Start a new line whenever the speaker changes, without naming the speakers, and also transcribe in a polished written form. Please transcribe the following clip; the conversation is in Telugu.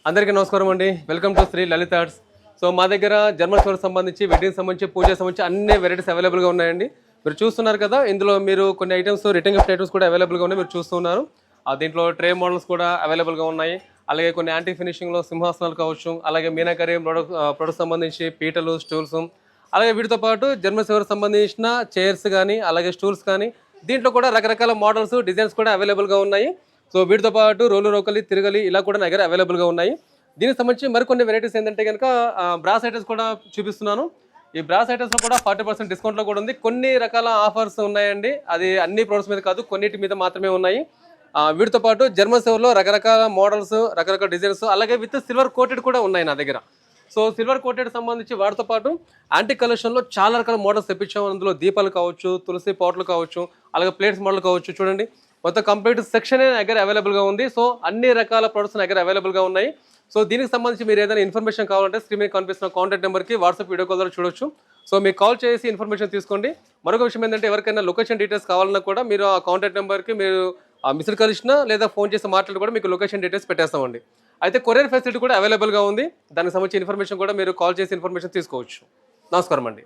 అందరికీ నమస్కారం అండి. Welcome to Shri Lalitha arts. So మా దగ్గర జర్మన్ షోర్ సంబంధించి వెడ్డింగ్ సంబంధించి పూజ సంబంధించి అన్ని వెరైటీస్ అవైలబుల్గా ఉన్నాయండి. మీరు చూస్తున్నారు కదా, ఇందులో మీరు కొన్ని ఐటమ్స్ రిటర్న్ గిఫ్ట్ ఐటమ్స్ కూడా అవైలబుల్గా ఉన్నాయి. మీరు చూస్తున్నారు దీంట్లో ట్రే మోడల్స్ కూడా అవైలబుల్గా ఉన్నాయి. అలాగే కొన్ని యాంటీ ఫినిషింగ్లో సింహాసనాలు కావచ్చు, అలాగే మీనాకరీ ప్రొడక్ట్స్ సంబంధించి పీటలు, స్టూల్స్, అలాగే వీటితో పాటు జర్మన్ షోర్ సంబంధించిన చైర్స్ కానీ అలాగే స్టూల్స్ కానీ దీంట్లో కూడా రకరకాల మోడల్స్ డిజైన్స్ కూడా అవైలబుల్గా ఉన్నాయి. సో వీటితో పాటు రోలు రోకలి తిరగలి ఇలా కూడా నా దగ్గర అవైలబుల్గా ఉన్నాయి. దీనికి సంబంధించి మరికొన్ని వెరైటీస్ ఏంటంటే కనుక బ్రాస్ ఐటమ్స్ కూడా చూపిస్తున్నాను. ఈ బ్రాస్ ఐటమ్స్లో కూడా 40% డిస్కౌంట్లో కూడా ఉంది. కొన్ని రకాల ఆఫర్స్ ఉన్నాయండి. అది అన్ని ప్రొడక్ట్స్ మీద కాదు, కొన్నిటి మీద మాత్రమే ఉన్నాయి. వీటితో పాటు జర్మన్ షోర్లో రకరకాల మోడల్స్, రకరకాల డిజైన్స్, అలాగే విత్ సిల్వర్ కోటెడ్ కూడా ఉన్నాయి నా దగ్గర. సో సిల్వర్ కోటెడ్ సంబంధించి వాటితో పాటు యాంటిక్ కలెక్షన్లో చాలా రకాల మోడల్స్ తెప్పించాము. అందులో దీపాలు కావచ్చు, తులసి పాట్లు కావచ్చు, అలాగే ప్లేట్స్ మోడల్ కావచ్చు. చూడండి, మొత్తం కంప్లీట్ సెక్షన్ నా దగ్గర అవైలబుల్గా ఉంది. సో అన్ని రకాల ప్రొడక్ట్స్ నా దగ్గర అవైలబుల్గా ఉన్నాయి. సో దీనికి సంబంధించి మీరు ఏదైనా ఇన్ఫర్మేషన్ కావాలంటే స్క్రీన్ మీద కనిపిస్తున్న కాంటాక్ట్ నెంబర్కి వాట్సాప్ వీడియో కాల్ ద్వారా చూడొచ్చు. సో మీకు కాల్ చేసి ఇన్ఫర్మేషన్ తీసుకోండి. మరొక విషయం ఏంటంటే, ఎవరికైనా లొకేషన్ డీటెయిల్స్ కావాలన్నా కూడా మీరు ఆ కాంటాక్ట్ నెంబర్కి మీరు మిస్డ్ కలిసినా లేదా ఫోన్ చేసి మాట్లాడి కూడా మీకు లొకేషన్ డీటెయిల్స్ పెట్టేస్తామండి. అయితే కొరియర్ ఫెసిలిటీ కూడా అవైలబుల్గా ఉంది. దానికి సంబంధించి ఇన్ఫర్మేషన్ కూడా మీరు కాల్ చేసి ఇన్ఫర్మేషన్ తీసుకోవచ్చు. నమస్కారం అండి.